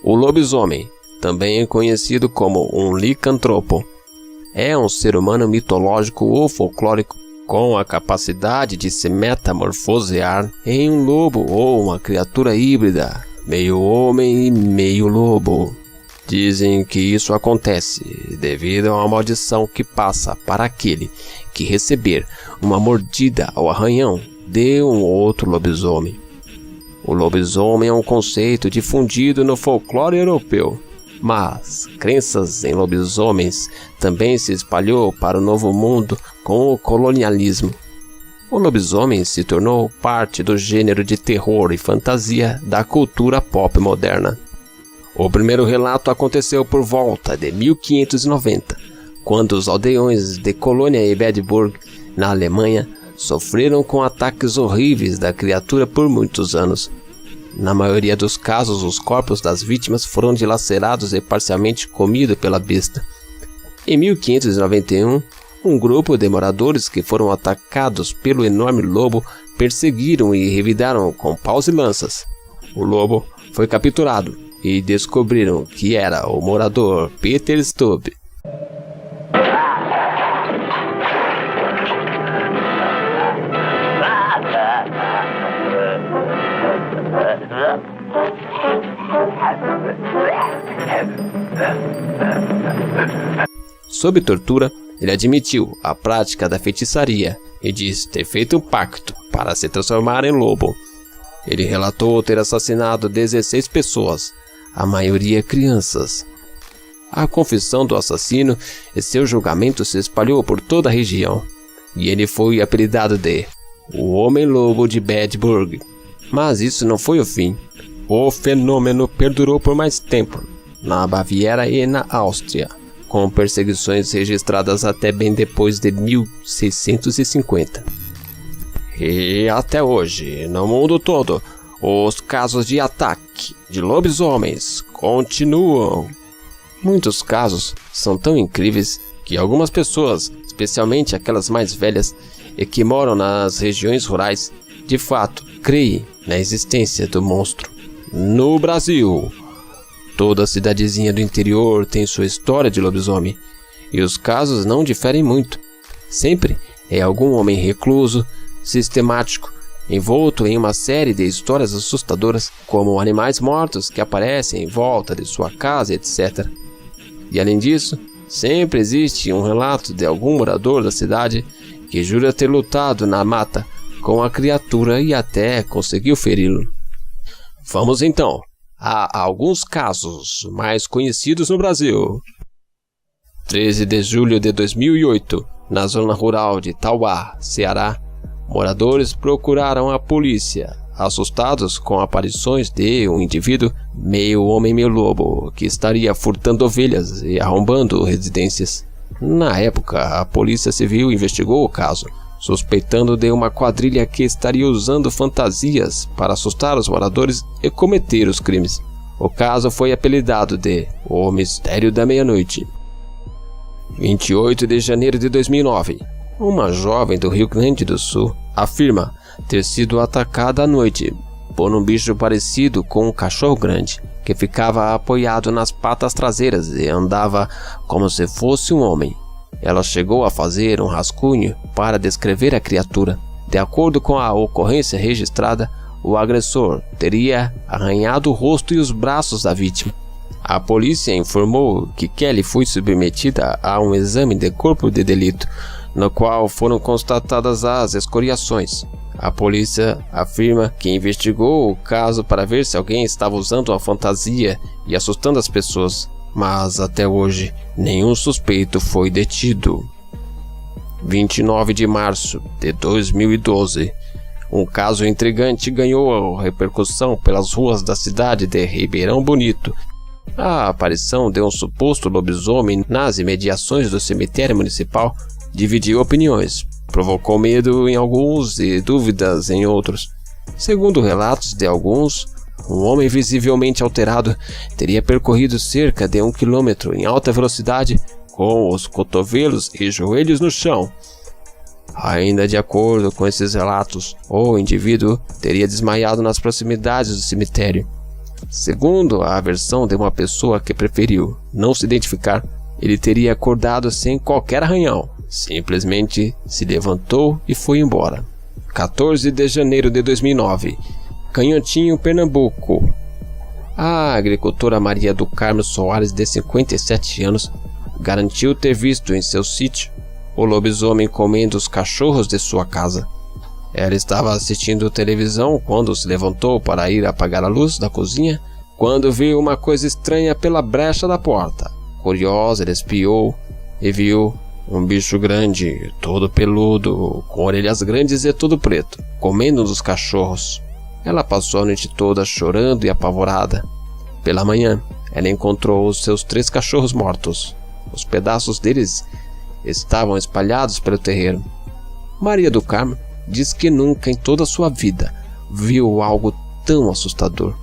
O lobisomem, também conhecido como um licantropo, é um ser humano mitológico ou folclórico com a capacidade de se metamorfosear em um lobo ou uma criatura híbrida, meio homem e meio lobo. Dizem que isso acontece devido a uma maldição que passa para aquele que receber uma mordida ou arranhão de um outro lobisomem. O lobisomem é um conceito difundido no folclore europeu, mas crenças em lobisomens também se espalhou para o Novo Mundo com o colonialismo. O lobisomem se tornou parte do gênero de terror e fantasia da cultura pop moderna. O primeiro relato aconteceu por volta de 1590, quando os aldeões de Colônia e Bedburg, na Alemanha, sofreram com ataques horríveis da criatura por muitos anos. Na maioria dos casos, os corpos das vítimas foram dilacerados e parcialmente comidos pela besta. Em 1591, um grupo de moradores que foram atacados pelo enorme lobo perseguiram e revidaram com paus e lanças. O lobo foi capturado e descobriram que era o morador Peter Stubb. Sob tortura, ele admitiu a prática da feitiçaria e disse ter feito um pacto para se transformar em lobo. Ele relatou ter assassinado 16 pessoas, a maioria crianças. A confissão do assassino e seu julgamento se espalhou por toda a região, e ele foi apelidado de o Homem-Lobo de Bedburg. Mas isso não foi o fim. O fenômeno perdurou por mais tempo, na Baviera e na Áustria, com perseguições registradas até bem depois de 1650. E até hoje, no mundo todo, os casos de ataque de lobisomens continuam. Muitos casos são tão incríveis que algumas pessoas, especialmente aquelas mais velhas e que moram nas regiões rurais, de fato creem na existência do monstro. No Brasil, toda cidadezinha do interior tem sua história de lobisomem, e os casos não diferem muito. Sempre é algum homem recluso, sistemático, envolto em uma série de histórias assustadoras, como animais mortos que aparecem em volta de sua casa, etc. E além disso, sempre existe um relato de algum morador da cidade que jura ter lutado na mata com a criatura e até conseguiu feri-lo. Vamos então a alguns casos mais conhecidos no Brasil. 13 de julho de 2008, na zona rural de Tauá, Ceará, moradores procuraram a polícia, assustados com aparições de um indivíduo meio homem meio lobo, que estaria furtando ovelhas e arrombando residências. Na época, a Polícia Civil investigou o caso, suspeitando de uma quadrilha que estaria usando fantasias para assustar os moradores e cometer os crimes. O caso foi apelidado de O Mistério da Meia-Noite. 28 de janeiro de 2009, uma jovem do Rio Grande do Sul afirma ter sido atacada à noite por um bicho parecido com um cachorro grande, que ficava apoiado nas patas traseiras e andava como se fosse um homem. Ela chegou a fazer um rascunho para descrever a criatura. De acordo com a ocorrência registrada, o agressor teria arranhado o rosto e os braços da vítima. A polícia informou que Kelly foi submetida a um exame de corpo de delito, no qual foram constatadas as escoriações. A polícia afirma que investigou o caso para ver se alguém estava usando uma fantasia e assustando as pessoas, mas até hoje nenhum suspeito foi detido. 29 de março de 2012, um caso intrigante ganhou repercussão pelas ruas da cidade de Ribeirão Bonito. A aparição de um suposto lobisomem nas imediações do cemitério municipal dividiu opiniões, provocou medo em alguns e dúvidas em outros. Segundo relatos de alguns, um homem visivelmente alterado teria percorrido cerca de 1 quilômetro em alta velocidade, com os cotovelos e joelhos no chão. Ainda de acordo com esses relatos, o indivíduo teria desmaiado nas proximidades do cemitério. Segundo a versão de uma pessoa que preferiu não se identificar, ele teria acordado sem qualquer arranhão. Simplesmente se levantou e foi embora. 14 de janeiro de 2009, Canhotinho, Pernambuco. A agricultora Maria do Carmo Soares, de 57 anos, garantiu ter visto em seu sítio o lobisomem comendo os cachorros de sua casa. Ela estava assistindo televisão quando se levantou para ir apagar a luz da cozinha, quando viu uma coisa estranha pela brecha da porta. Curiosa, ela espiou e viu um bicho grande, todo peludo, com orelhas grandes e todo preto, comendo um dos cachorros. Ela passou a noite toda chorando e apavorada. Pela manhã, ela encontrou os seus 3 cachorros mortos. Os pedaços deles estavam espalhados pelo terreiro. Maria do Carmo diz que nunca em toda a sua vida viu algo tão assustador.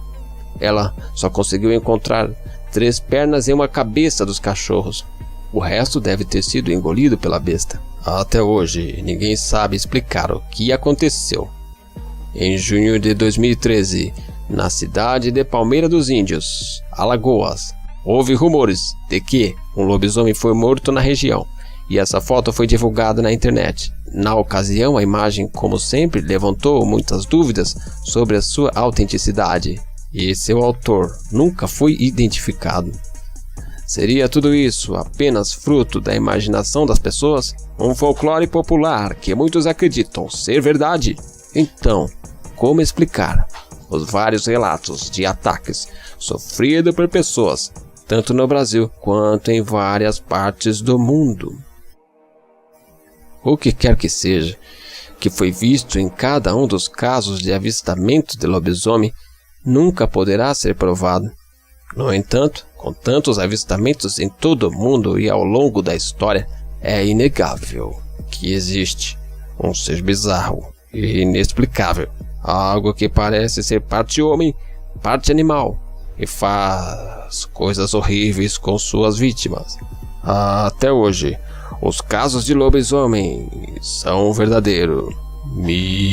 Ela só conseguiu encontrar 3 pernas e uma cabeça dos cachorros. O resto deve ter sido engolido pela besta. Até hoje, ninguém sabe explicar o que aconteceu. Em junho de 2013, na cidade de Palmeira dos Índios, Alagoas, houve rumores de que um lobisomem foi morto na região, e essa foto foi divulgada na internet. Na ocasião, a imagem, como sempre, levantou muitas dúvidas sobre a sua autenticidade, e seu autor nunca foi identificado. Seria tudo isso apenas fruto da imaginação das pessoas? Um folclore popular que muitos acreditam ser verdade? Então, como explicar os vários relatos de ataques sofridos por pessoas, tanto no Brasil quanto em várias partes do mundo? O que quer que seja que foi visto em cada um dos casos de avistamento de lobisomem nunca poderá ser provado. No entanto, com tantos avistamentos em todo o mundo e ao longo da história, é inegável que existe um ser bizarro e inexplicável, algo que parece ser parte homem, parte animal, e faz coisas horríveis com suas vítimas. Até hoje, os casos de lobisomem são um verdadeiro mistério.